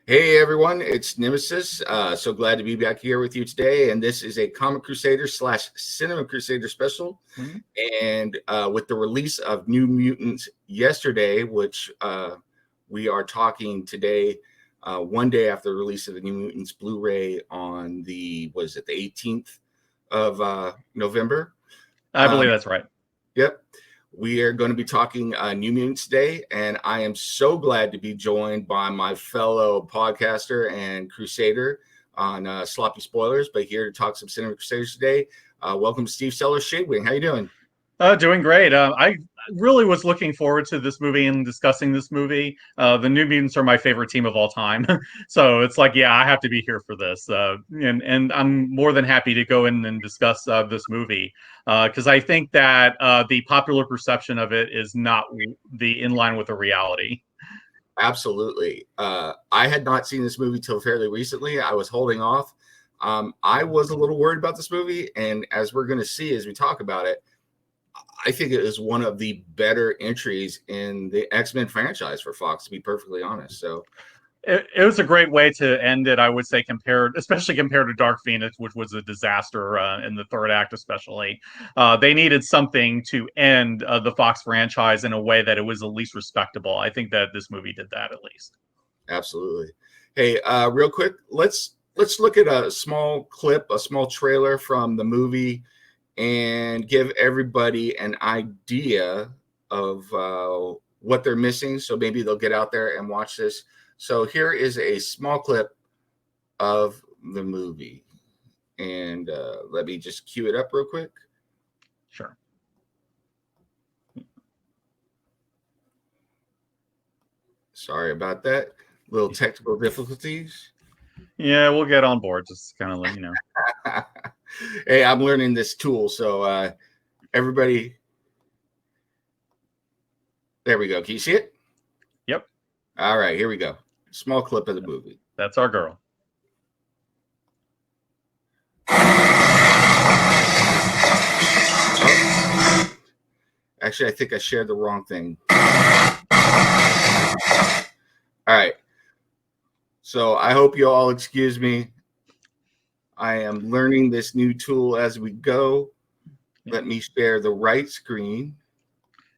Hey everyone, it's Nemesis. So glad to be back here with you today. And this is a Comic Crusader / Cinema Crusader special. And with the release of New Mutants yesterday, which we are talking today, one day after the release of the New Mutants Blu-ray on the 18th of November? I believe that's right. Yep. We are going to be talking New Mutants today, and I am so glad to be joined by my fellow podcaster and crusader on Sloppy Spoilers, but here to talk some Cinema Crusaders today. Welcome, Steve Sellers, Shadewing. How you doing? Doing great. I really was looking forward to this movie and discussing this movie. The New Mutants are my favorite team of all time. So it's like, yeah, I have to be here for this. And I'm more than happy to go in and discuss this movie because I think that the popular perception of it is not in line with the reality. Absolutely. I had not seen this movie till fairly recently. I was holding off. I was a little worried about this movie, and as we're going to see as we talk about it, I think it is one of the better entries in the X-Men franchise for Fox, to be perfectly honest. So it was a great way to end it, I would say, especially compared to Dark Phoenix, which was a disaster in the third act, especially. They needed something to end the Fox franchise in a way that it was at least respectable. I think that this movie did that at least. Absolutely. Hey, real quick, let's look at a small clip, a small trailer from the movie, and give everybody an idea of what they're missing. So maybe they'll get out there and watch this. So here is a small clip of the movie. And let me just cue it up real quick. Sure. Sorry about that. Little technical difficulties. Yeah, we'll get on board. Just kind of let you know. Hey, I'm learning this tool, so everybody, there we go. Can you see it? Yep. All right, here we go. Small clip of the movie. That's our girl. Oh. Actually, I think I shared the wrong thing. All right. So I hope you all excuse me. I am learning this new tool as we go. Let me share the right screen.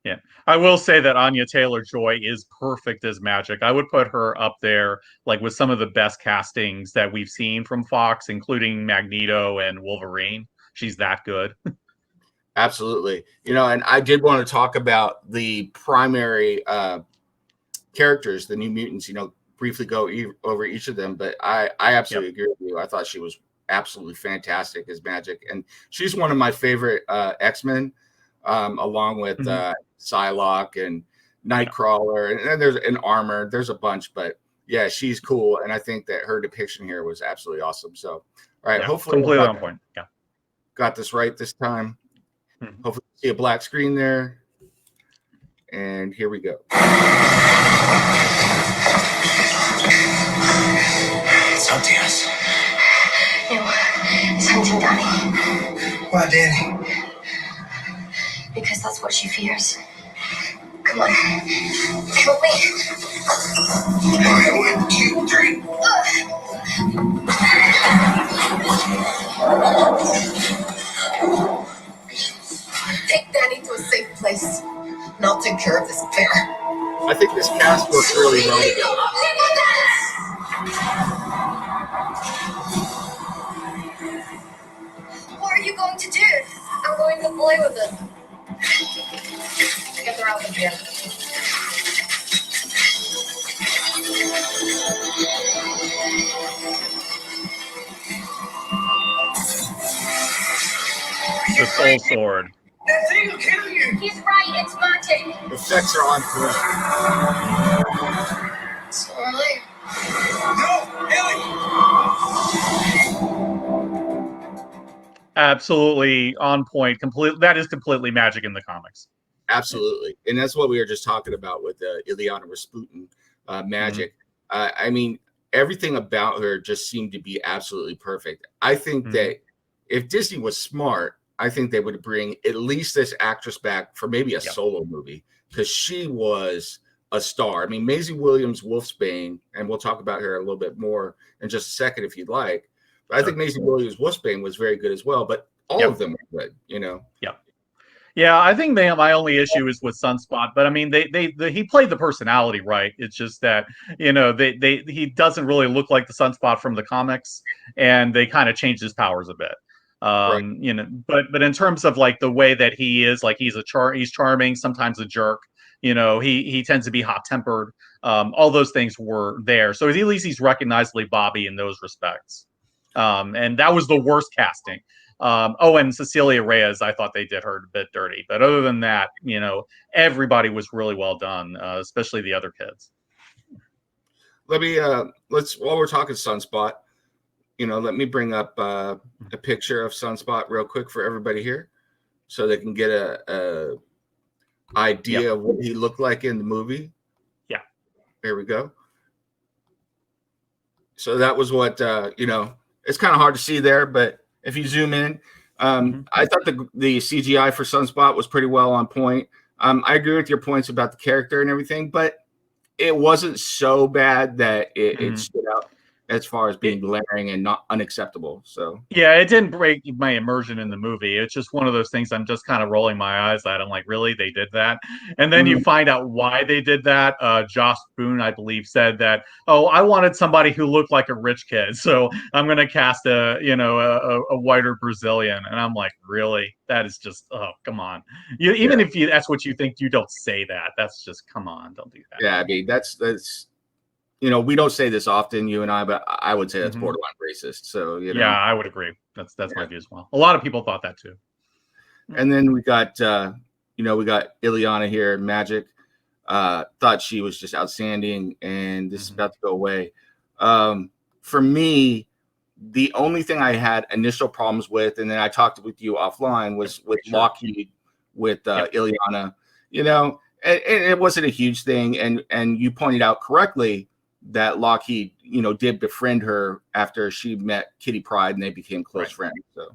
Yeah, I will say that Anya Taylor-Joy is perfect as Magic. I would put her up there, like with some of the best castings that we've seen from Fox, including Magneto and Wolverine. She's that good. Absolutely. You know, and I did want to talk about the primary characters, the New Mutants, you know, briefly go over each of them, but I absolutely agree with you. I thought she was absolutely fantastic as Magic, and she's one of my favorite X-Men, along with Psylocke and Nightcrawler, and there's an Armor. There's a bunch, but yeah, she's cool, and I think that her depiction here was absolutely awesome. So, all right, hopefully completely on point. Yeah, got this right this time. Hopefully, see a black screen there, and here we go. It's hunting us. No, it's hunting Danny. Why, Danny? Because that's what she fears. Come on. Help me. All right, 1, 2, 3. Take Danny to a safe place, and I'll take care of this bear. I think this cast works really well together. What are you going to do? I'm going to play with it. Get her out of here. The Soul Sword. That thing will kill you. He's right, it's magic. The effects are on point. So early. No, Ellie. Absolutely on point. That is completely Magic in the comics. Absolutely, and that's what we were just talking about with Ileana Rasputin, Magic. I mean, everything about her just seemed to be absolutely perfect. I think that if Disney was smart, I think they would bring at least this actress back for maybe a solo movie, because she was a star. I mean, Maisie Williams, Wolfsbane, and we'll talk about her a little bit more in just a second if you'd like. But I think Maisie Williams, Wolfsbane was very good as well. But all of them are good, you know. Yeah, I think my only issue is with Sunspot, but I mean, he played the personality right. It's just that, you know, he doesn't really look like the Sunspot from the comics, and they kind of changed his powers a bit. Right. You know, but in terms of like the way that he is, like he's charming, sometimes a jerk. You know, he tends to be hot tempered. All those things were there, so at least he's recognizably Bobby in those respects. And that was the worst casting. And Cecilia Reyes, I thought they did her a bit dirty. But other than that, you know, everybody was really well done, especially the other kids. Let me, while we're talking Sunspot, you know, let me bring up a picture of Sunspot real quick for everybody here so they can get a idea of what he looked like in the movie. Yeah. There we go. So that was what, you know, it's kind of hard to see there, but if you zoom in, I thought the CGI for Sunspot was pretty well on point. I agree with your points about the character and everything, but it wasn't so bad that it stood out as far as being glaring and not unacceptable. So yeah, it didn't break my immersion in the movie. It's just one of those things I'm just kind of rolling my eyes at. I'm like, really? They did that? And then you find out why they did that. Josh Boone, I believe, said that, oh, I wanted somebody who looked like a rich kid, so I'm going to cast a whiter Brazilian. And I'm like, really? That is just, oh, come on. If that's what you think, you don't say that. That's just, come on, don't do that. Yeah, I mean, that's you know, we don't say this often, you and I, but I would say that's borderline racist. So, you know. Yeah, I would agree. That's my view as well. A lot of people thought that too. And then we got, we got Ileana here, Magic. Thought she was just outstanding, and this is about to go away. For me, the only thing I had initial problems with, and then I talked with you offline, was with Lockheed, with Ileana. You know, and it wasn't a huge thing, and you pointed out correctly that Lockheed, you know, did befriend her after she met Kitty Pryde and they became close friends. So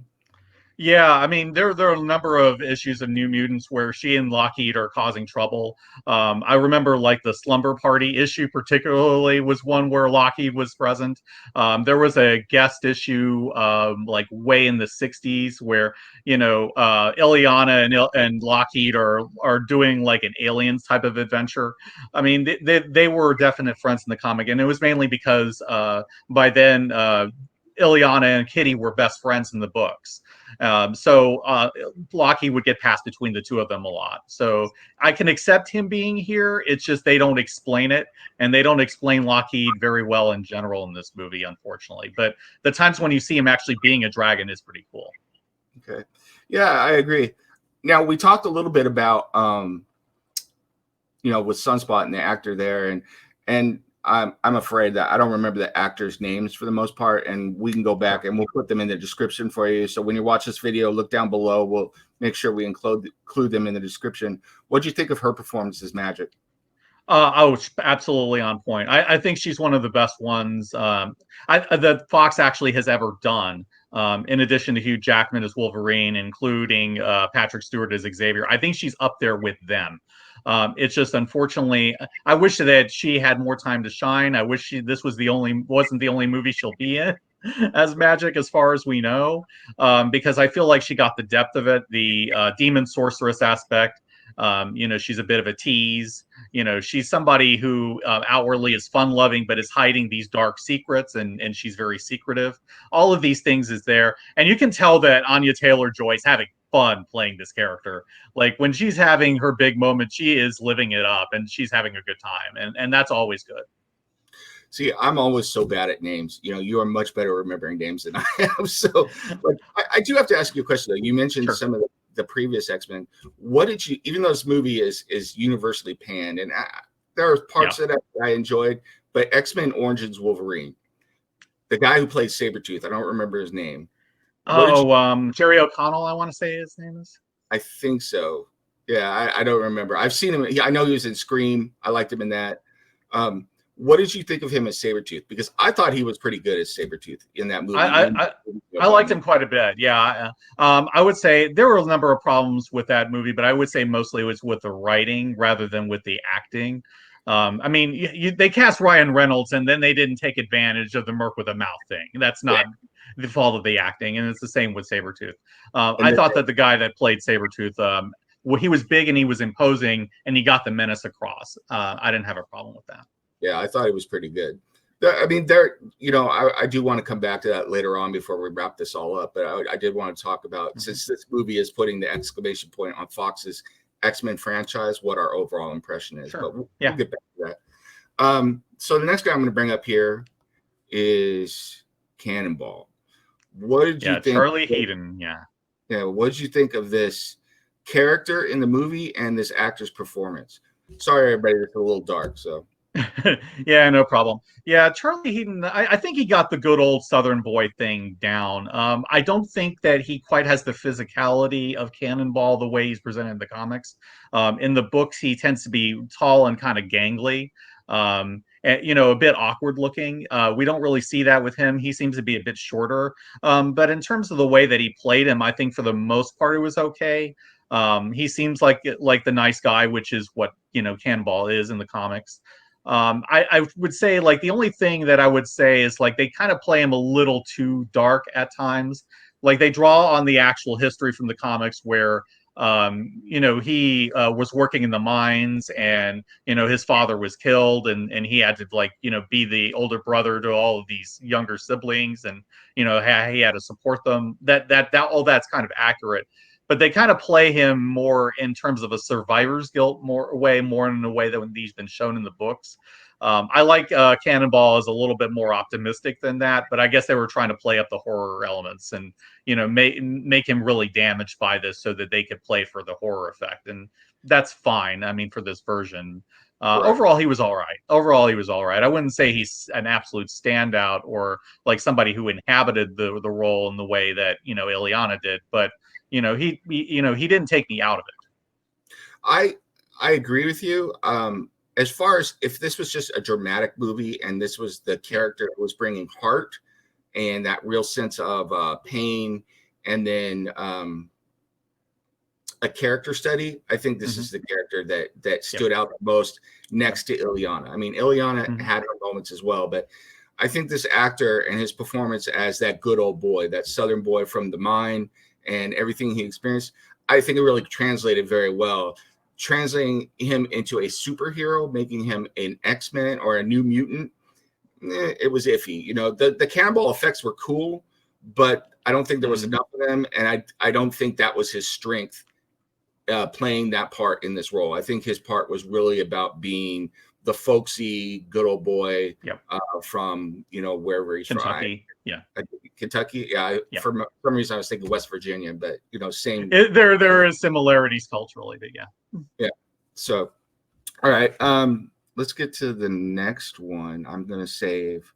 yeah, I mean, there are a number of issues of New Mutants where she and Lockheed are causing trouble. I remember like the Slumber Party issue particularly was one where Lockheed was present. There was a guest issue like way in the 60s where, you know, Ileana and Lockheed are doing like an aliens type of adventure. I mean, they were definite friends in the comic, and it was mainly because by then Ileana and Kitty were best friends in the books. So Lockheed would get passed between the two of them a lot. So I can accept him being here. It's just they don't explain it, and they don't explain Lockheed very well in general in this movie, unfortunately. But the times when you see him actually being a dragon is pretty cool. Okay. Yeah, I agree. Now, we talked a little bit about, with Sunspot and the actor there, and I'm afraid that I don't remember the actors' names for the most part, and we can go back and we'll put them in the description for you. So when you watch this video, look down below. We'll make sure we include them in the description. What do you think of her performance as Magic? Absolutely on point. I think she's one of the best ones that Fox actually has ever done. In addition to Hugh Jackman as Wolverine, including Patrick Stewart as Xavier, I think she's up there with them. It's just unfortunately, I wish that she had more time to shine. I wish this wasn't the only movie she'll be in as Magic, as far as we know, because I feel like she got the depth of it, the demon sorceress aspect. She's a bit of a tease. She's somebody who outwardly is fun-loving, but is hiding these dark secrets, and she's very secretive. All of these things is there, and you can tell that Anya Taylor-Joy is having fun playing this character. Like when she's having her big moment, she is living it up, and she's having a good time, and that's always good. See, I'm always so bad at names. You are much better at remembering names than I am. So, but I do have to ask you a question, though. You mentioned some of the previous X-Men. What did you, even though this movie is universally panned, and there are parts that I enjoyed, but X-Men Origins Wolverine, the guy who played Sabretooth, I don't remember his name. Jerry O'Connell, I want to say his name is. I think so. Yeah, I don't remember. I've seen him. I know he was in Scream. I liked him in that. What did you think of him as Sabretooth? Because I thought he was pretty good as Sabretooth in that movie. I liked him quite a bit. Yeah. I would say there were a number of problems with that movie, but I would say mostly it was with the writing rather than with the acting. I mean, they cast Ryan Reynolds, and then they didn't take advantage of the Merc with a mouth thing. That's not the fault of the acting, and it's the same with Sabretooth. I thought that the guy that played Sabretooth, well, he was big and he was imposing, and he got the menace across. I didn't have a problem with that. Yeah, I thought it was pretty good. I mean, I do want to come back to that later on before we wrap this all up, but I did want to talk about, since this movie is putting the exclamation point on Fox's X-Men franchise, what our overall impression is. Sure. But we'll get back to that. So the next guy I'm going to bring up here is Cannonball. What did you think? Charlie Heaton. Yeah. What did you think of this character in the movie and this actor's performance? Sorry, everybody, it's a little dark. So. Yeah, no problem. Yeah, Charlie Heaton, I think he got the good old Southern boy thing down. I don't think that he quite has the physicality of Cannonball the way he's presented in the comics. In the books, he tends to be tall and kind of gangly, and, a bit awkward looking. We don't really see that with him. He seems to be a bit shorter. But in terms of the way that he played him, I think for the most part it was okay. He seems like the nice guy, which is what Cannonball is in the comics. I would say, like, the only thing that I would say is, like, they kind of play him a little too dark at times. Like, they draw on the actual history from the comics where, he was working in the mines, and, his father was killed, and he had to, like, be the older brother to all of these younger siblings, and, he had to support them. That all that's kind of accurate. But they kind of play him more in terms of a survivor's guilt more in a way than he's been shown in the books. I like Cannonball as a little bit more optimistic than that, but I guess they were trying to play up the horror elements and make him really damaged by this so that they could play for the horror effect, and that's fine. I mean, for this version, right. Overall he was all right. I wouldn't say he's an absolute standout or like somebody who inhabited the role in the way that Ileana did, but. He didn't take me out of it. I agree with you. As far as if this was just a dramatic movie and this was the character that was bringing heart and that real sense of pain, and then a character study, I think this is the character that stood out the most next to Ileana. I mean, Ileana had her moments as well, but I think this actor and his performance as that good old boy, that Southern boy from the mine, and everything he experienced, I think it really translated very well. Translating him into a superhero, making him an X-Men or a New Mutant, it was iffy. The Cannonball effects were cool, but I don't think there was enough of them, and I don't think that was his strength playing that part in this role. I think his part was really about being the folksy good old boy from wherever he's Kentucky. from. Kentucky. For some reason I was thinking West Virginia, but same. There is similarities culturally, but yeah. So, all right. Let's get to the next one. I'm gonna save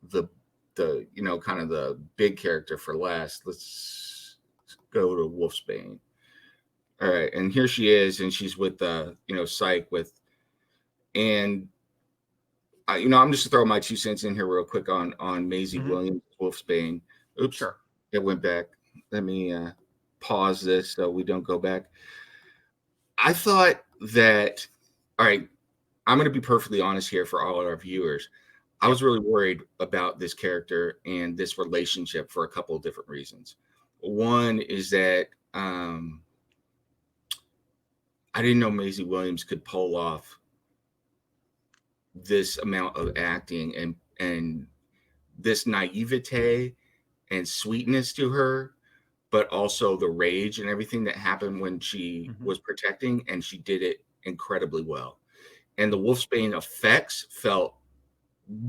the kind of the big character for last. Let's go to Wolfsbane. All right, and here she is, and she's with Psych with. And I'm just throwing my 2 cents in here real quick on Maisie Williams, Wolfsbane. Oops, sure. It went back. Let me pause this so we don't go back. I thought that, all right, I'm going to be perfectly honest here for all of our viewers. I was really worried about this character and this relationship for a couple of different reasons. One is that I didn't know Maisie Williams could pull off this amount of acting and this naivete and sweetness to her, but also the rage and everything that happened when she was protecting, and she did it incredibly well. And the Wolfsbane effects felt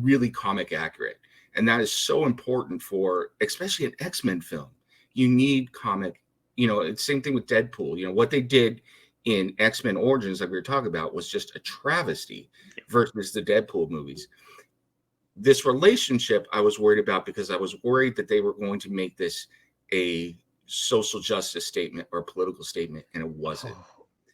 really comic accurate, and that is so important for especially an X-Men film. You need comic, it's same thing with Deadpool. What they did in X-Men Origins, like we were talking about, was just a travesty versus the Deadpool movies. This relationship I was worried about because I was worried that they were going to make this a social justice statement or a political statement, and it wasn't.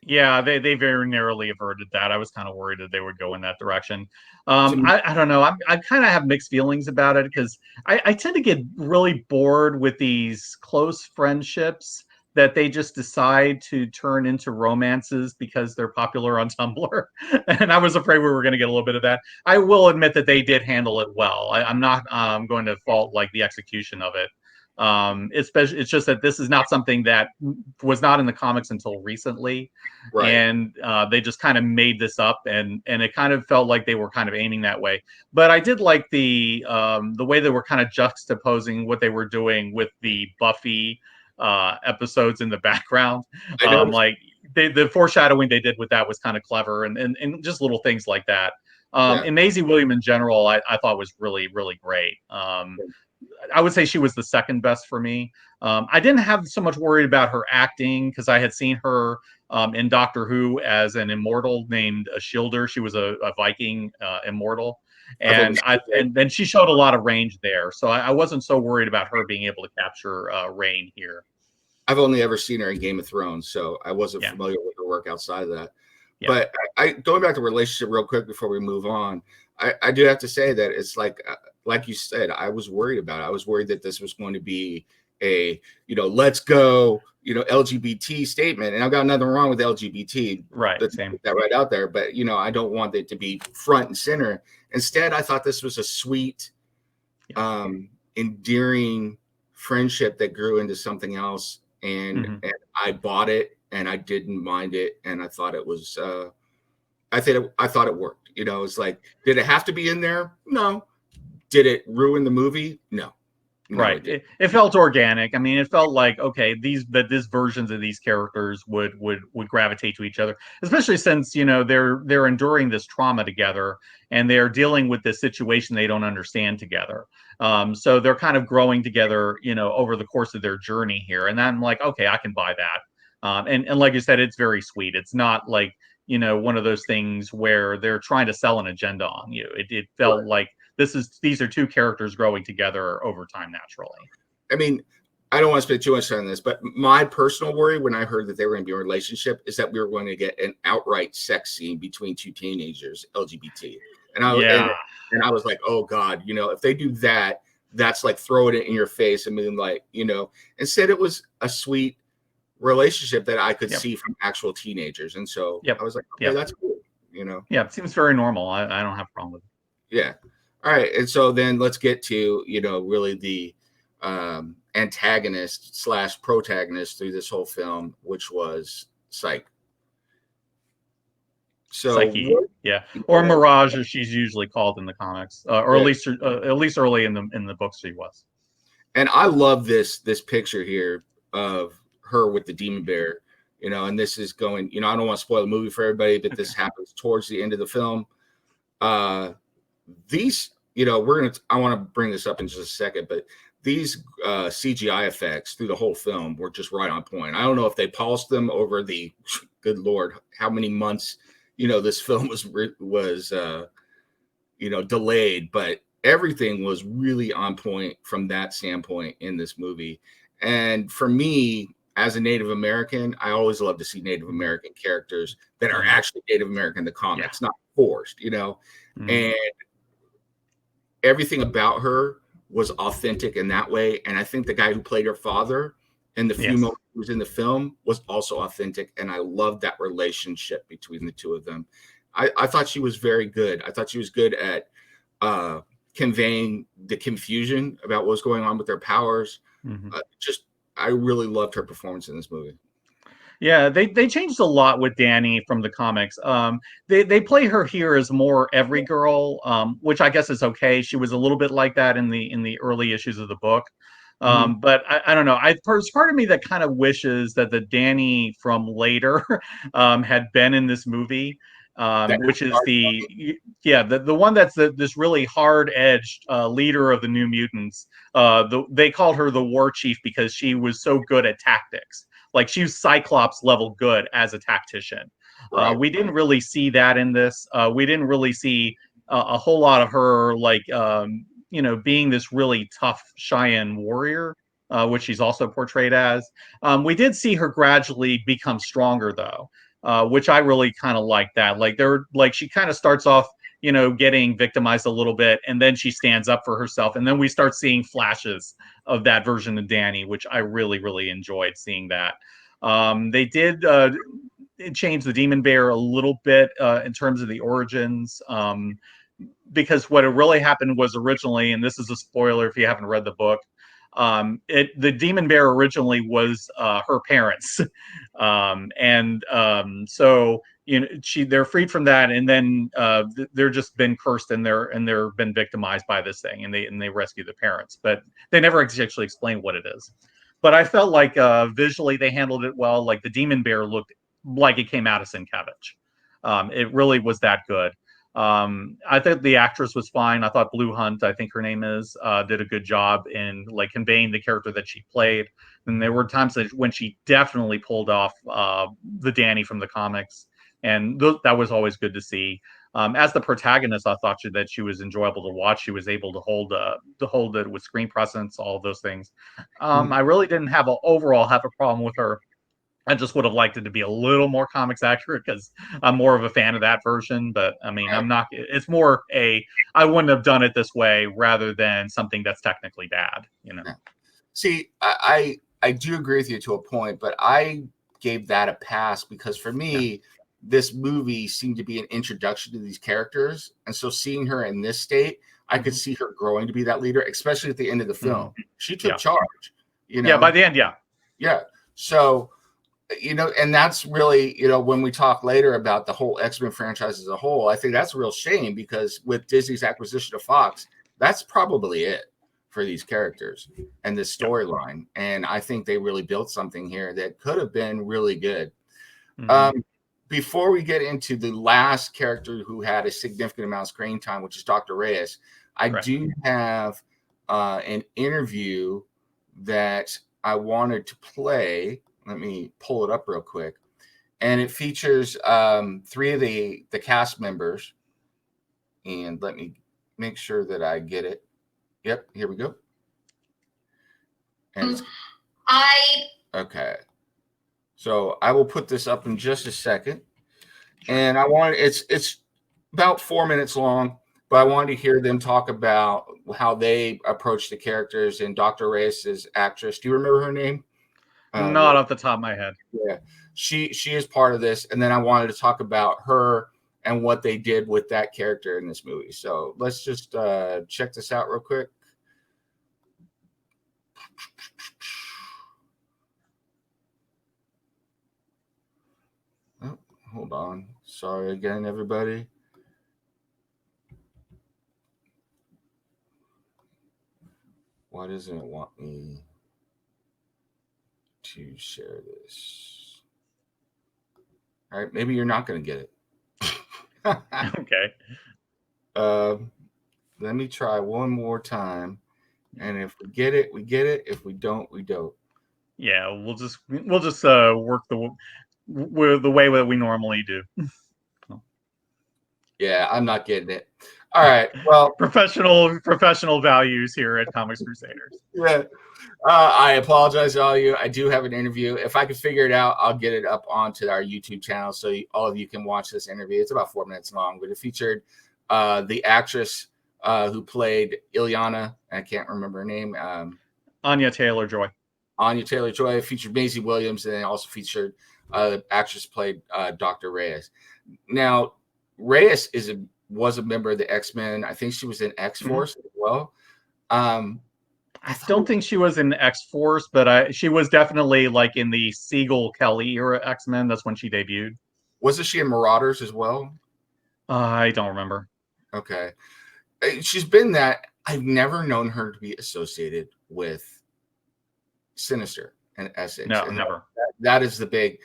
Yeah, they very narrowly averted that. I was kind of worried that they would go in that direction. I don't know. I kind of have mixed feelings about it because I tend to get really bored with these close friendships that they just decide to turn into romances because they're popular on Tumblr. And I was afraid we were going to get a little bit of that. I will admit that they did handle it well. I'm not going to fault like the execution of it. It's just that this is not something that was not in the comics until recently, Right. and they just kind of made this up, and it kind of felt like they were kind of aiming that way. But I did like the way they were kind of juxtaposing what they were doing with the Buffy episodes in the background. Like the foreshadowing they did with that was kind of clever, and just little things like that. And Maisie William in general, I thought was really, really great. I would say she was the second best for me. I didn't have so much worried about her acting because I had seen her in Doctor Who as an immortal named Shielder. She was a Viking immortal. And then she showed a lot of range there. So I wasn't so worried about her being able to capture Rain here. I've only ever seen her in Game of Thrones, so I wasn't familiar with her work outside of that. Yeah. But going back to relationship real quick before we move on, I do have to say that it's like you said, I was worried about it. I was worried that this was going to be a, let's go, LGBT statement. And I've got nothing wrong with LGBT. Right. Let's put that right out there. But, I don't want it to be front and center. Instead, I thought this was a sweet, endearing friendship that grew into something else. And I bought it and I didn't mind it. And I thought it was, I thought it worked. It's like, did it have to be in there? No. Did it ruin the movie? No. Right. It felt organic. I mean, it felt like, okay, these versions of these characters would gravitate to each other, especially since, they're enduring this trauma together and they're dealing with this situation they don't understand together. So they're kind of growing together, over the course of their journey here. And I'm like, okay, I can buy that. And like you said, it's very sweet. It's not like, one of those things where they're trying to sell an agenda on you. It felt like these are two characters growing together over time naturally. I mean, I don't want to spend too much time on this, but my personal worry when I heard that they were going to be in a relationship is that we were going to get an outright sex scene between two teenagers, LGBT. And I was like, oh God, if they do that, that's like throwing it in your face and being like, instead it was a sweet relationship that I could see from actual teenagers. And so I was like, okay, that's cool, Yeah, it seems very normal. I don't have a problem with it. Yeah. All right. And so then let's get to, really the antagonist / protagonist through this whole film, which was Psyche. So Psyche, or Mirage, as she's usually called in the comics, or at least early in the books she was. And I love this picture here of her with the demon bear, and this is going, I don't want to spoil the movie for everybody, but this happens towards the end of the film. These, I want to bring this up in just a second, but these CGI effects through the whole film were just right on point. I don't know if they polished them over the, good Lord, how many months, this film was delayed, but everything was really on point from that standpoint in this movie. And for me, as a Native American, I always love to see Native American characters that are actually Native American in the comics, not forced, and everything about her was authentic in that way. And I think the guy who played her father in the few moments he was in the film was also authentic. And I loved that relationship between the two of them. I thought she was very good. I thought she was good at conveying the confusion about what was going on with their powers. I really loved her performance in this movie. Yeah, they changed a lot with Dani from the comics. They play her here as more every girl, which I guess is okay. She was a little bit like that in the early issues of the book. But I don't know. There's part of me that kind of wishes that the Dani from later had been in this movie. Which is the one that's this really hard-edged leader of the New Mutants. They called her the war chief because she was so good at tactics. Like she was Cyclops level good as a tactician. We didn't really see that in this. We didn't really see a whole lot of her being this really tough Cheyenne warrior, which she's also portrayed as. We did see her gradually become stronger though. Which I really kind of like that. She kind of starts off getting victimized a little bit, and then she stands up for herself, and then we start seeing flashes of that version of Danny, which I really, really enjoyed seeing that. They did change the Demon Bear a little bit in terms of the origins, because what really happened was originally, and this is a spoiler if you haven't read the book, the Demon Bear originally was her parents, so they're freed from that, and then they're just been cursed, and they're been victimized by this thing, and they rescue the parents, but they never actually explain what it is. But I felt like visually they handled it well. Like the Demon Bear looked like it came out of Sienkiewicz. It really was that good. I think the actress was fine. I thought Blue Hunt, I think her name is, did a good job in like conveying the character that she played. And there were times when she definitely pulled off the Danny from the comics, and that was always good to see. As the protagonist, I thought that she was enjoyable to watch. She was able to hold it with screen presence, all of those things. I really didn't overall have a problem with her. I just would have liked it to be a little more comics accurate, because I'm more of a fan of that version. But I mean, it's more I wouldn't have done it this way rather than something that's technically bad, See, I do agree with you to a point, but I gave that a pass because for me, this movie seemed to be an introduction to these characters. And so seeing her in this state, I could see her growing to be that leader, especially at the end of the film. She took charge, Yeah, by the end, Yeah. So, and that's really, when we talk later about the whole X-Men franchise as a whole, I think that's a real shame, because with Disney's acquisition of Fox, that's probably it for these characters and this storyline. And I think they really built something here that could have been really good. Before we get into the last character who had a significant amount of screen time, which is Dr. Reyes, I do have an interview that I wanted to play. Let me pull it up real quick. And it features 3 of the cast members. And let me make sure that I get it. Yep, here we go. And okay. So I will put this up in just a second. And it's about 4 minutes long, but I wanted to hear them talk about how they approach the characters and Dr. Reyes' actress. Do you remember her name? Not off the top of my head. Yeah, she is part of this, and then I wanted to talk about her and what they did with that character in this movie. So let's just check this out real quick. Oh, hold on. Sorry again, everybody. Why doesn't it want me to share this? All right, maybe you're not going to get it. Okay. Let me try one more time, and if we get it, we get it. If we don't, we don't. Yeah, we'll just work the way that we normally do. Yeah, I'm not getting it. All right. Well, professional values here at Comics Crusaders. Yeah. I apologize to all of you. I do have an interview. If I can figure it out, I'll get it up onto our YouTube channel so all of you can watch this interview. It's about 4 minutes long, but it featured the actress who played Ilyana. I can't remember her name. Anya Taylor-Joy. Anya Taylor-Joy. Featured Maisie Williams, and then also featured the actress played Dr. Reyes. Now, Reyes was a member of the X-Men. I think she was in X-Force as well. I don't think she was in X-Force, but she was definitely like in the Siegel-Kelly era X-Men. That's when she debuted. Wasn't she in Marauders as well? I don't remember. Okay. She's been that. I've never known her to be associated with Sinister and Essex. No, and never. That is the big,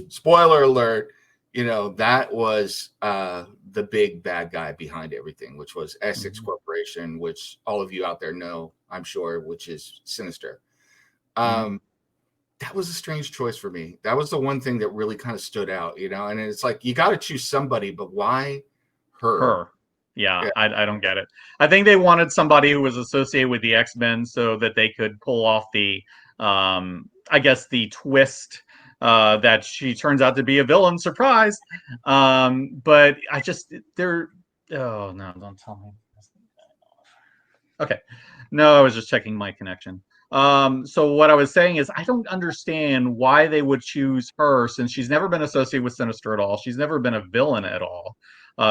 spoiler alert, that was the big bad guy behind everything, which was Essex Corporation, which all of you out there know, I'm sure, which is Sinister. That was a strange choice for me. That was the one thing that really kind of stood out, and it's like, you got to choose somebody, but why her? Yeah, I don't get it. I think they wanted somebody who was associated with the X-Men so that they could pull off the, I guess, the twist that she turns out to be a villain. Surprise! But I just, Oh no! Don't tell me. Okay. No, I was just checking my connection. So what I was saying is I don't understand why they would choose her since she's never been associated with Sinister at all. She's never been a villain at all.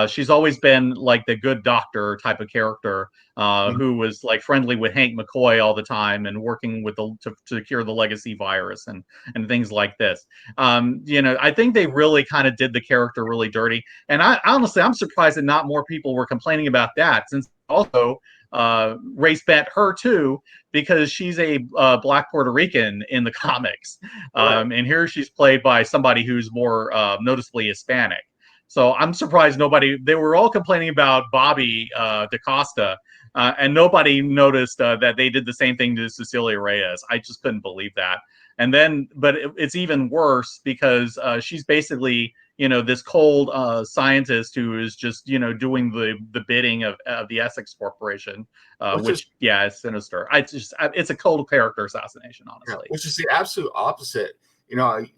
She's always been like the good doctor type of character who was like friendly with Hank McCoy all the time and working with to cure the legacy virus and things like this. I think they really kind of did the character really dirty. And I honestly, I'm surprised that not more people were complaining about that since also race bent her too because she's a Black Puerto Rican in the comics, and here she's played by somebody who's more noticeably Hispanic. So I'm surprised they were all complaining about Bobby DaCosta, and nobody noticed that they did the same thing to Cecilia Reyes. I just couldn't believe that. And then, but it's even worse because she's basically this cold scientist who is just doing the bidding of the Essex Corporation, which is sinister. It's a cold character assassination, honestly. Which is the absolute opposite.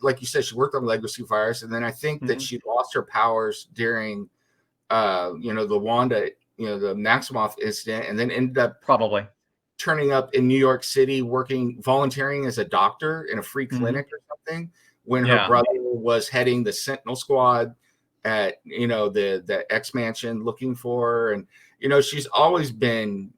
Like you said, she worked on legacy virus, and then I think that she lost her powers during the Wanda, the Maximoff incident, and then ended up probably turning up in New York City volunteering as a doctor in a free clinic or something when her brother was heading the Sentinel Squad at the X Mansion looking for her. And she's always been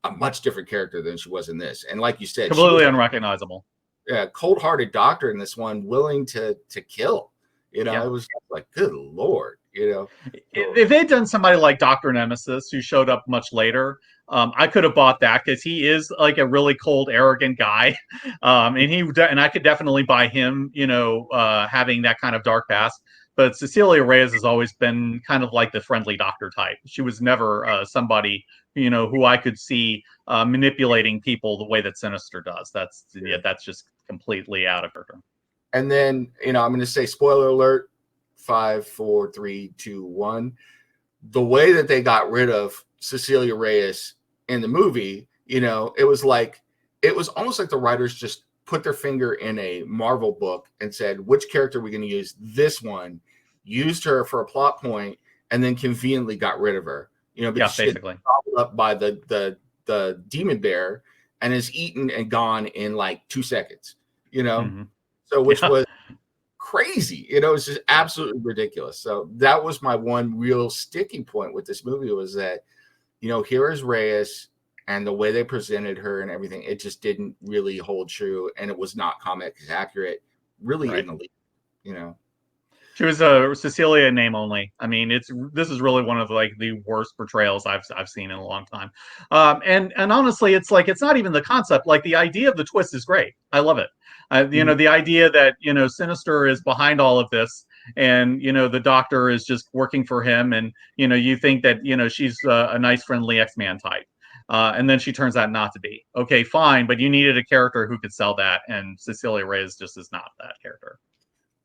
a much different character than she was in this, and like you said, completely unrecognizable. Yeah, cold-hearted doctor in this one, willing to kill. It was like, good Lord, If they'd done somebody like Dr. Nemesis, who showed up much later, I could have bought that because he is like a really cold, arrogant guy, and I could definitely buy him, having that kind of dark past. But Cecilia Reyes has always been kind of like the friendly doctor type. She was never somebody who I could see manipulating people the way that Sinister does. That's just completely out of her. And then I'm going to say spoiler alert: 5, 4, 3, 2, 1. The way that they got rid of Cecilia Reyes in the movie, it was almost like the writers just put their finger in a Marvel book and said, which character are we going to use? This one, used her for a plot point, and then conveniently got rid of her. Because basically gobbled up by the demon bear and is eaten and gone in like 2 seconds. So which was crazy. It's just absolutely ridiculous. So that was my one real sticking point with this movie was that, here is Reyes, and the way they presented her and everything, it just didn't really hold true, and it was not comic accurate, really in the least, She was a Cecilia name only. I mean, this is really one of like the worst portrayals I've seen in a long time. And honestly, it's like it's not even the concept. Like the idea of the twist is great. I love it. The idea that Sinister is behind all of this, and the Doctor is just working for him, and you think that she's a nice, friendly X-Man type. And then she turns out not to be. Okay, fine, but you needed a character who could sell that, and Cecilia Reyes just is not that character.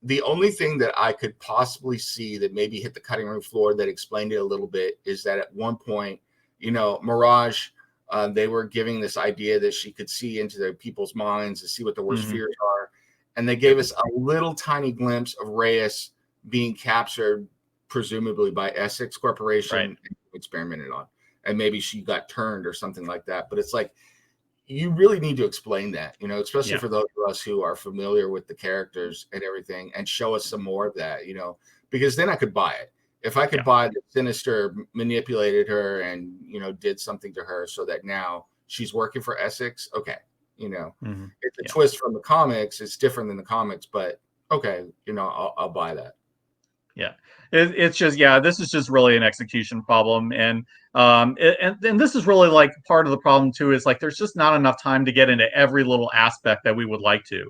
The only thing that I could possibly see that maybe hit the cutting room floor that explained it a little bit is that at one point, Mirage, they were giving this idea that she could see into the people's minds and see what the worst fears are. And they gave us a little tiny glimpse of Reyes being captured, presumably by Essex Corporation, and experimented on. And maybe she got turned or something like that. But it's like, you really need to explain that, especially for those of us who are familiar with the characters and everything, and show us some more of that, because then I could buy it. If I could buy that Sinister manipulated her and, did something to her so that now she's working for Essex. Okay. It's a twist from the comics. It's different than the comics, but okay. I'll buy that. Yeah, it's just this is just really an execution problem, and this is really like part of the problem too. Is like there's just not enough time to get into every little aspect that we would like to.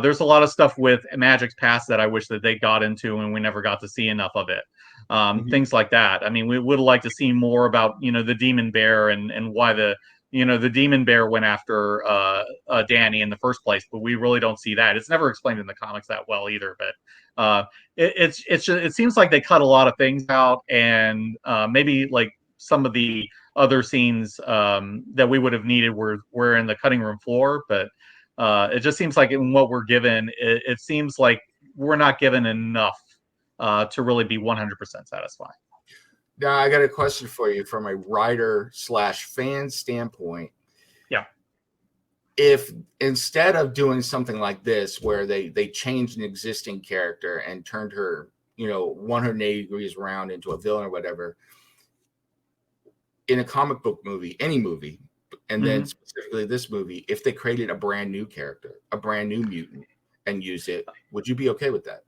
There's a lot of stuff with Magic's past that I wish that they got into, and we never got to see enough of it. Things like that. I mean, we would like to see more about the Demon Bear and why the Demon Bear went after Danny in the first place, but we really don't see that. It's never explained in the comics that well either. But it seems like they cut a lot of things out, and maybe like some of the other scenes that we would have needed were in the cutting room floor. But it just seems like in what we're given, it seems like we're not given enough to really be 100% satisfied. Now I got a question for you from a writer/fan standpoint. Yeah. If instead of doing something like this, where they changed an existing character and turned her, 180 degrees around into a villain or whatever, in a comic book movie, any movie, and then specifically this movie, if they created a brand new character, a brand new mutant, and use it, would you be okay with that?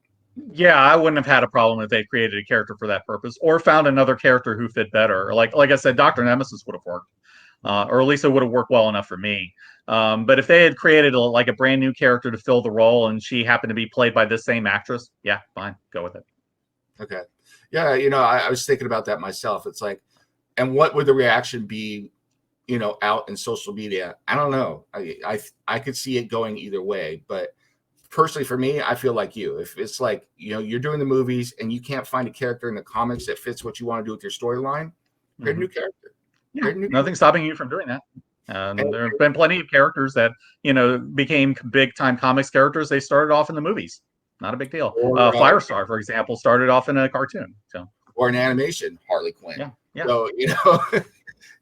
Yeah, I wouldn't have had a problem if they created a character for that purpose, or found another character who fit better. Like I said, Dr. Nemesis would have worked, or at least it would have worked well enough for me. But if they had created like a brand new character to fill the role, and she happened to be played by this same actress, yeah, fine, go with it. Okay, yeah, I was thinking about that myself. It's like, and what would the reaction be, out in social media? I don't know. I could see it going either way, but personally for me, I feel like you. If it's like, you're doing the movies and you can't find a character in the comics that fits what you want to do with your storyline, create a new character. Yeah, nothing's stopping you from doing that. And there have been plenty of characters that, became big time comics characters. They started off in the movies. Not a big deal. Firestar, for example, started off in a cartoon. So, or an animation, Harley Quinn. Yeah. So,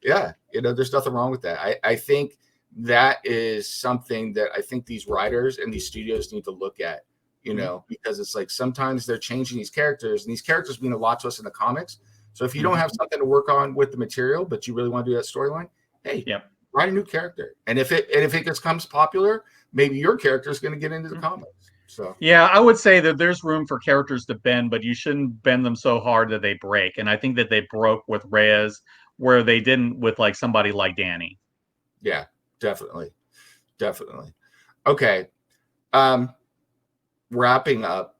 yeah, there's nothing wrong with that. I think that is something that I think these writers and these studios need to look at, because it's like sometimes they're changing these characters, and these characters mean a lot to us in the comics. So if you don't have something to work on with the material, but you really want to do that storyline, hey, write a new character. And if it becomes popular, maybe your character is going to get into the comics. So yeah, I would say that there's room for characters to bend, but you shouldn't bend them so hard that they break. And I think that they broke with Reyes where they didn't with like somebody like Danny. Yeah, definitely. Okay. Wrapping up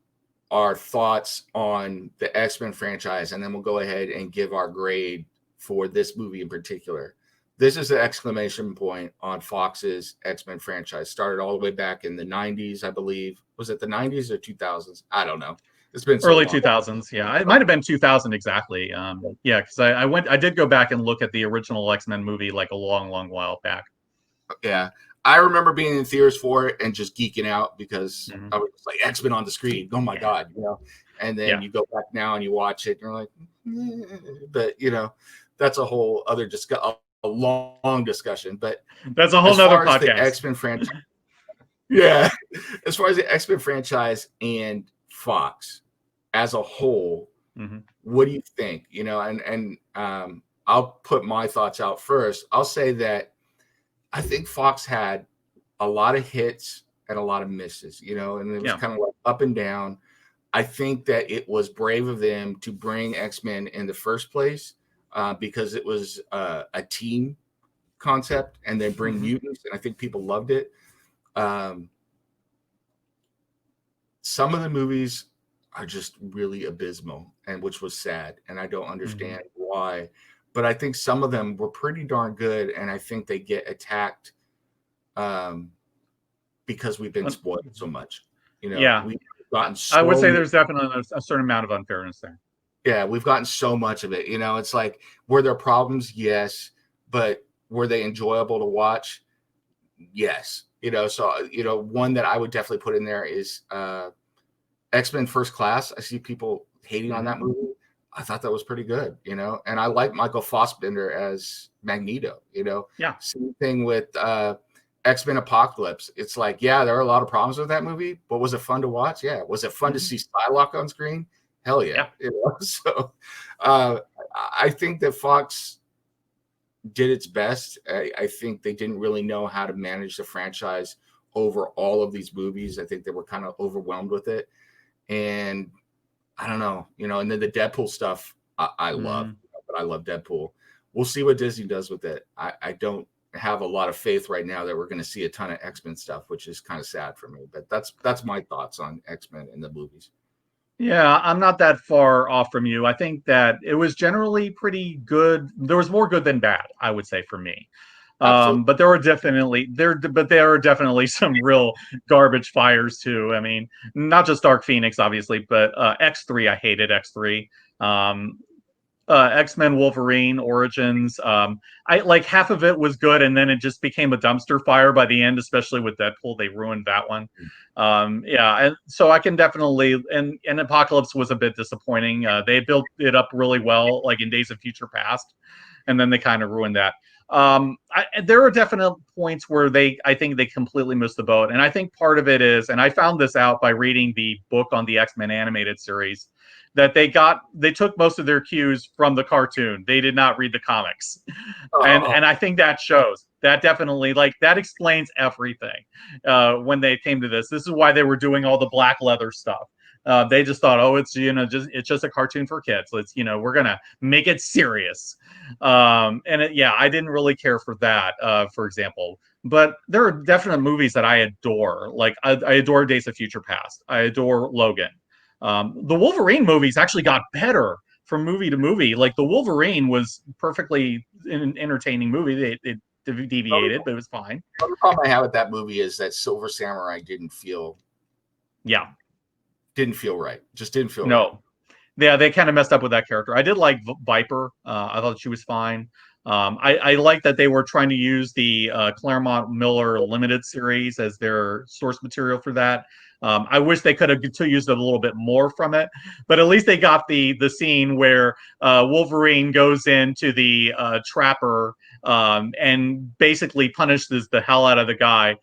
our thoughts on the X-Men franchise, and then we'll go ahead and give our grade for this movie in particular. This is an exclamation point on Fox's X-Men franchise. Started all the way back in the 90s, I believe. Was it the 90s or 2000s? I don't know. It's been so early long. 2000s. Yeah, it might have been 2000 exactly. Yeah, because I did go back and look at the original X-Men movie like a long while back. Yeah, I remember being in theaters for it and just geeking out because I was like, X-Men on the screen. Oh my God, And then you go back now and you watch it and you're like, but that's a whole other a long discussion. But that's a whole nother podcast. The X-Men franchise. Yeah, as far as the X-Men franchise and Fox as a whole, what do you think? And I'll put my thoughts out first. I'll say that I think Fox had a lot of hits and a lot of misses, and it was kind of like up and down. I think that it was brave of them to bring X-Men in the first place because it was a team concept, and then bring mutants, and I think people loved it. Some of the movies are just really abysmal, and which was sad, and I don't understand why. But I think some of them were pretty darn good, and I think they get attacked because we've been spoiled so much. We've gotten I would say there's definitely a certain amount of unfairness there. Yeah, we've gotten so much of it. It's like, were there problems? Yes. But were they enjoyable to watch? Yes. So, one that I would definitely put in there is X-Men First Class. I see people hating on that movie. I thought that was pretty good, and I like Michael Fassbender as Magneto, Same thing with X-Men Apocalypse. It's like, there are a lot of problems with that movie, but was it fun to watch? Yeah. Was it fun to see Psylocke on screen? Hell yeah. So I think that Fox did its best. I think they didn't really know how to manage the franchise over all of these movies. I think they were kind of overwhelmed with it. And I don't know, and then the Deadpool stuff I love, but I love Deadpool. We'll see what Disney does with it. I don't have a lot of faith right now that we're going to see a ton of X-Men stuff, which is kind of sad for me. But that's my thoughts on X-Men in the movies. Yeah, I'm not that far off from you. I think that it was generally pretty good. There was more good than bad, I would say, for me. But there are definitely some real garbage fires too. I mean, not just Dark Phoenix, obviously, but X3. I hated X3. X-Men Wolverine Origins. I like half of it was good, and then it just became a dumpster fire by the end, especially with Deadpool. They ruined that one. Yeah, and so I can definitely and Apocalypse was a bit disappointing. They built it up really well, like in Days of Future Past, and then they kind of ruined that. There are definite points where I think they completely missed the boat, and I think part of it is, and I found this out by reading the book on the X-Men animated series, that they took most of their cues from the cartoon. They did not read the comics. And I think that shows. That definitely, like, that explains everything when they came to this. This is why they were doing all the black leather stuff. They just thought, oh, it's it's just a cartoon for kids. Let's we're gonna make it serious. I didn't really care for that, for example. But there are definite movies that I adore. Like I adore Days of Future Past. I adore Logan. The Wolverine movies actually got better from movie to movie. Like the Wolverine was perfectly an entertaining movie. It deviated, but it was fine. The problem I have with that movie is that Silver Samurai didn't feel right. Just didn't feel right. Yeah, they kind of messed up with that character. I did like Viper. I thought she was fine. I like that they were trying to use the Claremont Miller limited series as their source material for that. I wish they could have used it a little bit more from it, but at least they got the scene where Wolverine goes into the trapper and basically punishes the hell out of the guy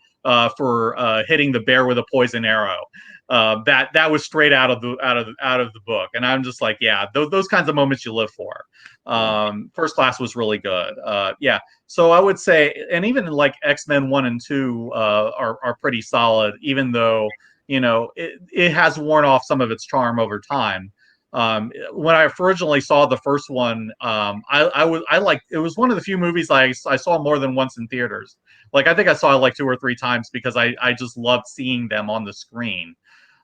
for hitting the bear with a poison arrow. That was straight out of the book, and I'm just like, yeah, those kinds of moments you live for. First Class was really good. So I would say, and even like X-Men 1 and 2 are pretty solid, even though it has worn off some of its charm over time. When I originally saw the first one, I liked it. Was one of the few movies I saw more than once in theaters. Like I think I saw it like 2 or 3 times because I just loved seeing them on the screen.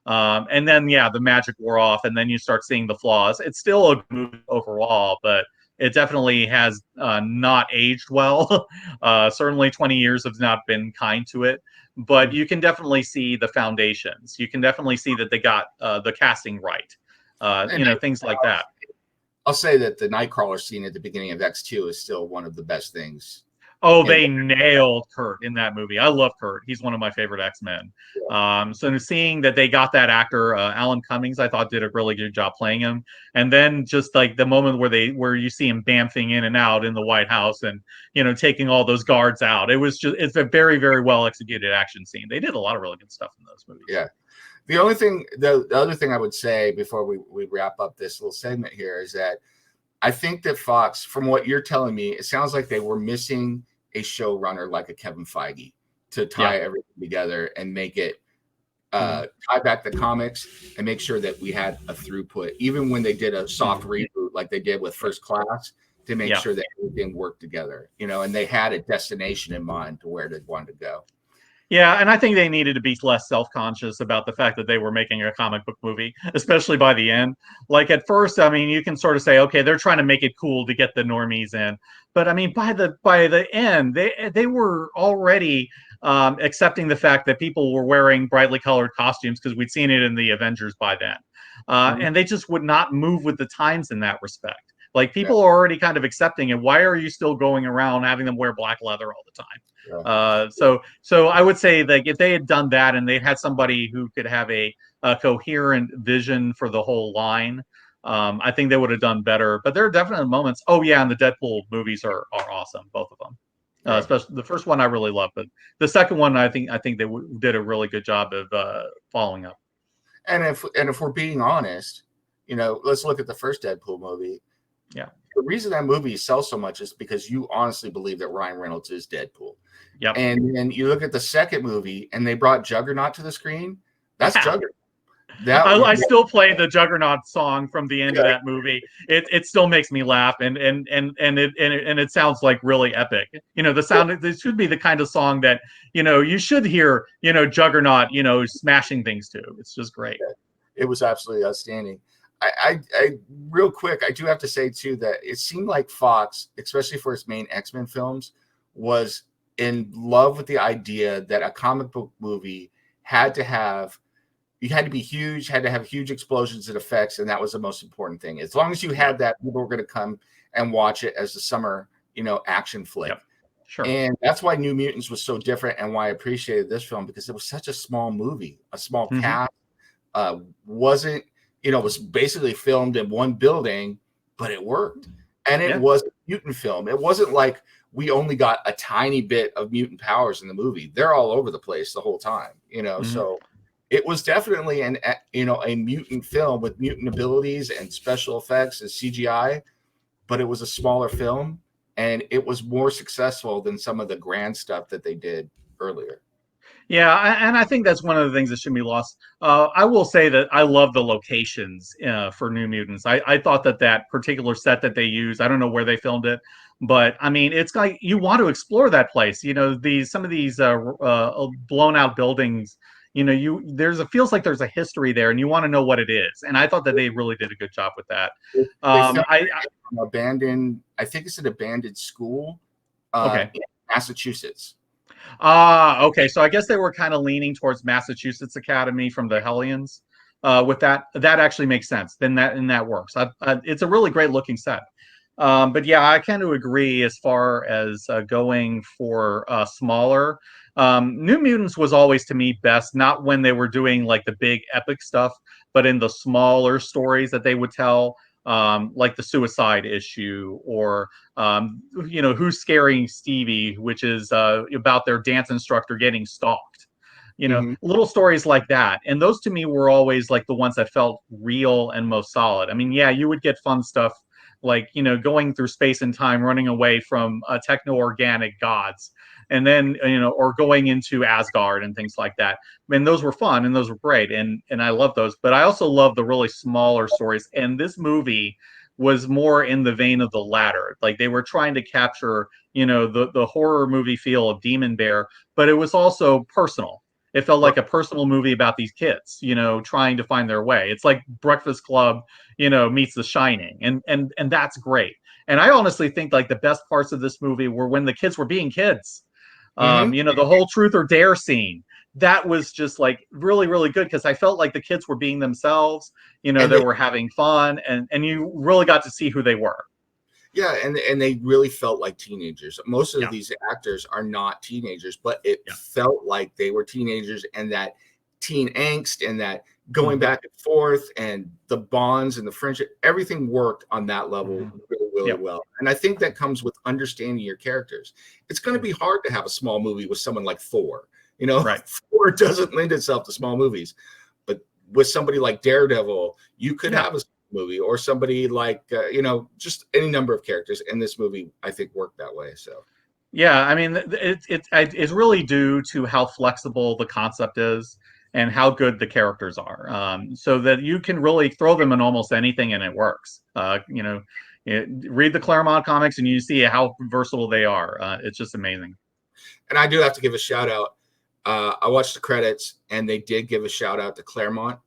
And then the magic wore off, and then you start seeing the flaws. It's still a good movie overall, but it definitely has not aged well. Certainly 20 years have not been kind to it, but you can definitely see the foundations. You can definitely see that they got the casting right. Things like that. I'll say that the Nightcrawler scene at the beginning of X2 is still one of the best things. Oh, they nailed Kurt in that movie. I love Kurt. He's one of my favorite X-Men. So seeing that they got that actor, Alan Cummings, I thought did a really good job playing him. And then just like the moment where you see him bamfing in and out in the White House and, taking all those guards out. It's a very, very well executed action scene. They did a lot of really good stuff in those movies. Yeah. The only thing, the other thing I would say before we wrap up this little segment here is that I think that Fox, from what you're telling me, it sounds like they were missing a showrunner like a Kevin Feige to tie everything together and make it tie back the comics and make sure that we had a throughput, even when they did a soft reboot like they did with First Class, to make sure that everything worked together, and they had a destination in mind to where they wanted to go. Yeah, and I think they needed to be less self-conscious about the fact that they were making a comic book movie, especially by the end. Like at first, I mean, you can sort of say, okay, they're trying to make it cool to get the normies in, but I mean, by the end, they were already accepting the fact that people were wearing brightly colored costumes because we'd seen it in the Avengers by then, and they just would not move with the times in that respect. Like people are already kind of accepting it. Why are you still going around having them wear black leather all the time? So I would say that if they had done that and they had somebody who could have a coherent vision for the whole line, I think they would have done better. But there are definite moments. Oh yeah, and the Deadpool movies are awesome, both of them. Especially the first one I really love, but the second one I think they did a really good job of following up. And if we're being honest, let's look at the first Deadpool movie. Yeah. The reason that movie sells so much is because you honestly believe that Ryan Reynolds is Deadpool. Yeah. And then you look at the second movie and they brought Juggernaut to the screen. That's Juggernaut. I still play the Juggernaut song from the end of that movie. It still makes me laugh, and it sounds like really epic. The sound. This should be the kind of song that you should hear. Juggernaut. Smashing things too. It's just great. It was absolutely outstanding. I real quick, I do have to say too that it seemed like Fox, especially for its main X-Men films, was in love with the idea that a comic book movie had to have, you had to be huge, had to have huge explosions and effects, and that was the most important thing. As long as you had that, people were going to come and watch it as the summer, action flick. Yep. Sure. And that's why New Mutants was so different, and why I appreciated this film, because it was such a small movie, a small cast. Wasn't, it was basically filmed in one building, but it worked. And it was a mutant film. It wasn't like we only got a tiny bit of mutant powers in the movie. They're all over the place the whole time, so it was definitely a mutant film with mutant abilities and special effects and CGI, but it was a smaller film, and it was more successful than some of the grand stuff that they did earlier. Yeah, and I think that's one of the things that shouldn't be lost. I will say that I love the locations for New Mutants. I thought that particular set that they used, I don't know where they filmed it, but I mean, it's like you want to explore that place. Some of these blown out buildings. Feels like there's a history there, and you want to know what it is. And I thought that they really did a good job with that. Abandoned, I think it's an abandoned school. Okay. In Massachusetts. Okay. So I guess they were kind of leaning towards Massachusetts Academy from the Hellions. With that actually makes sense. Then that works. It's a really great looking set. But yeah, I kind of agree as far as going for smaller. New Mutants was always to me best, not when they were doing like the big epic stuff, but in the smaller stories that they would tell. Like the suicide issue, or Who's Scaring Stevie, which is about their dance instructor getting stalked. Little stories like that, and those to me were always like the ones that felt real and most solid. I mean, yeah, you would get fun stuff like going through space and time, running away from techno-organic gods, and then or going into Asgard and things like that. I mean, those were fun and those were great, and I love those. But I also love the really smaller stories. And this movie was more in the vein of the latter. Like they were trying to capture the horror movie feel of Demon Bear, but it was also personal. It felt like a personal movie about these kids, trying to find their way. It's like Breakfast Club, meets The Shining, and that's great. And I honestly think like the best parts of this movie were when the kids were being kids. The whole truth or dare scene, that was just like really, really good, because I felt like the kids were being themselves. They were having fun, and you really got to see who they were. Yeah, and they really felt like teenagers. Most of these actors are not teenagers, but it felt like they were teenagers, and that teen angst and that going back and forth and the bonds and the friendship, everything worked on that level really well. And I think that comes with understanding your characters. It's going to be hard to have a small movie with someone like Thor. Thor doesn't lend itself to small movies, but with somebody like Daredevil, you could have a movie, or somebody like just any number of characters, in this movie I think worked that way. So yeah, I mean, it's really due to how flexible the concept is and how good the characters are, so that you can really throw them in almost anything and it works. Read the Claremont comics and you see how versatile they are. It's just amazing. And I do have to give a shout out. I watched the credits, and they did give a shout out to Claremont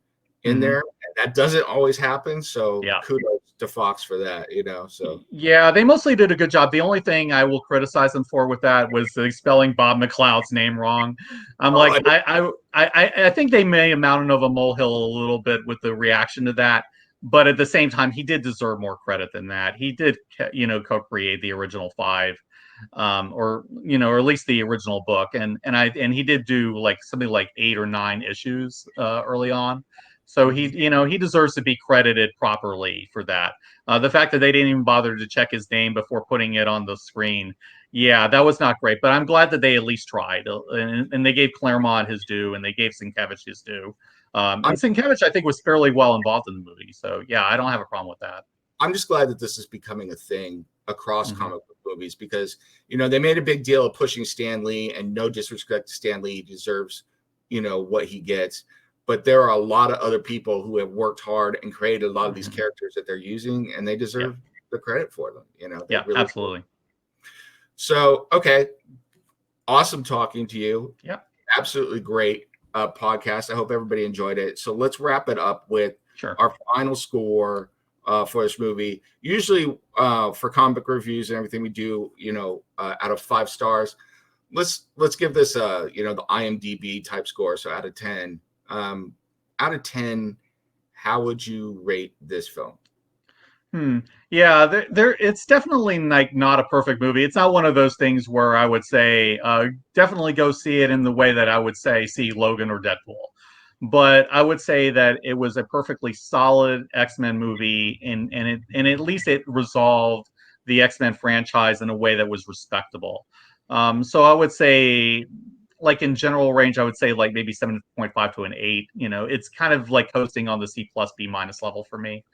in there. That doesn't always happen, so kudos to Fox for that. So yeah, they mostly did a good job. The only thing I will criticize them for with that was spelling Bob McLeod's name wrong. I think they may have mounted of a molehill a little bit with the reaction to that, but at the same time, he did deserve more credit than that. He did co-create the original 5, or at least the original book, and he did do like something like 8 or 9 issues early on. So he deserves to be credited properly for that. The fact that they didn't even bother to check his name before putting it on the screen, that was not great. But I'm glad that they at least tried, and they gave Claremont his due, and they gave Sienkiewicz his due. And Sienkiewicz, I think, was fairly well involved in the movie. So yeah, I don't have a problem with that. I'm just glad that this is becoming a thing across comic book movies, because they made a big deal of pushing Stan Lee, and no disrespect to Stan Lee, he deserves what he gets. But there are a lot of other people who have worked hard and created a lot of these characters that they're using, and they deserve the credit for them. Really absolutely. Do. So, okay. Awesome talking to you. Yeah. Absolutely great podcast. I hope everybody enjoyed it. So let's wrap it up with our final score for this movie. Usually for comic book reviews and everything we do, out of 5 stars, let's give this, the IMDb type score. So out of 10, out of 10, how would you rate this film? Yeah, it's definitely like not a perfect movie. It's not one of those things where I would say definitely go see it in the way that I would say see Logan or Deadpool. But I would say that it was a perfectly solid X-Men movie, and at least it resolved the X-Men franchise in a way that was respectable. So I would say, like in general range, I would say like maybe 7.5 to an 8. You know, it's kind of like coasting on the C plus B minus level for me.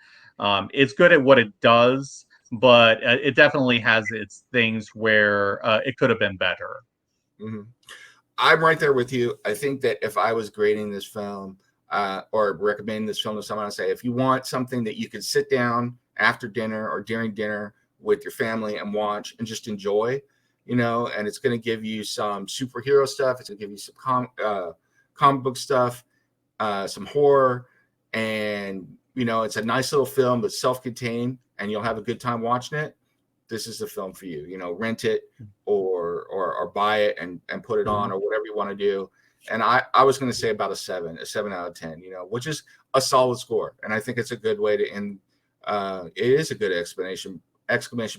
It's good at what it does, but it definitely has its things where it could have been better. Mm-hmm. I'm right there with you. I think that if I was grading this film or recommending this film to someone, I'd say if you want something that you could sit down after dinner or during dinner with your family and watch and just enjoy, you know, and it's going to give you some superhero stuff. It's going to give you some comic book stuff, some horror, and, you know, it's a nice little film, but self-contained, and you'll have a good time watching it. This is the film for you. You know, rent it or buy it and put it on, or whatever you want to do. And I was going to say about a 7 out of 10, you know, which is a solid score. And I think it's a good way to end. It is a good exclamation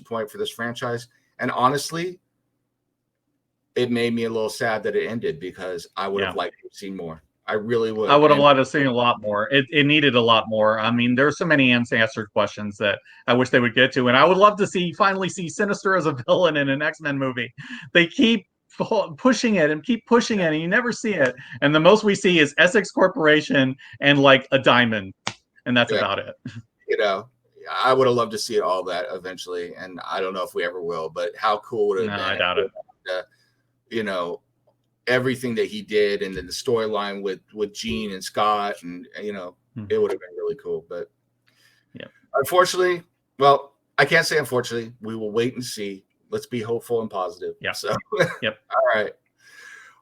point for this franchise. And honestly, it made me a little sad that it ended, because I would have liked to see more. I really would. I would have liked to see a lot more. It needed a lot more. I mean, there's so many unanswered questions that I wish they would get to, and I would love to finally see Sinister as a villain in an X-Men movie. They keep pushing it, and you never see it. And the most we see is Essex Corporation and like a diamond, and that's about it. You know, I would have loved to see all that eventually, and I don't know if we ever will. But how cool would it have been? I doubt it. You know, everything that he did, and then the storyline with Jean and Scott, and, you know, it would have been really cool. But yeah, unfortunately, well, I can't say unfortunately. We will wait and see. Let's be hopeful and positive. Yeah. So, yep. All right.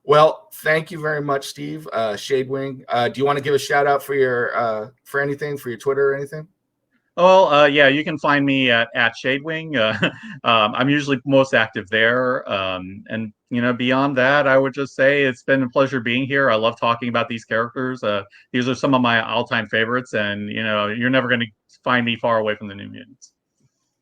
Well, thank you very much, Steve. Shadewing. Do you want to give a shout out for your for anything, for your Twitter or anything? Well, yeah, you can find me at Shadewing. I'm usually most active there. And, you know, beyond that, I would just say it's been a pleasure being here. I love talking about these characters. These are some of my all-time favorites, and, you know, you're never going to find me far away from the New Mutants.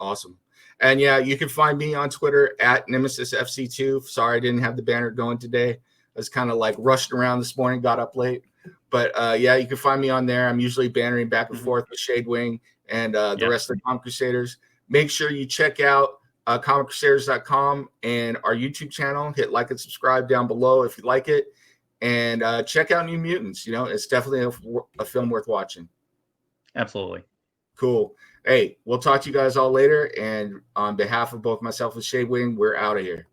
Awesome. And yeah, you can find me on Twitter at Nemesis FC2. Sorry, I didn't have the banner going today. I was kind of like rushing around this morning, got up late. But yeah, you can find me on there. I'm usually bannering back and forth with Shadewing and the rest of the Comic Crusaders. Make sure you check out comiccrusaders.com and our YouTube channel. Hit like and subscribe down below if you like it. And check out New Mutants. You know, it's definitely a film worth watching. Absolutely. Cool. Hey, we'll talk to you guys all later. And on behalf of both myself and Shadewing, we're out of here.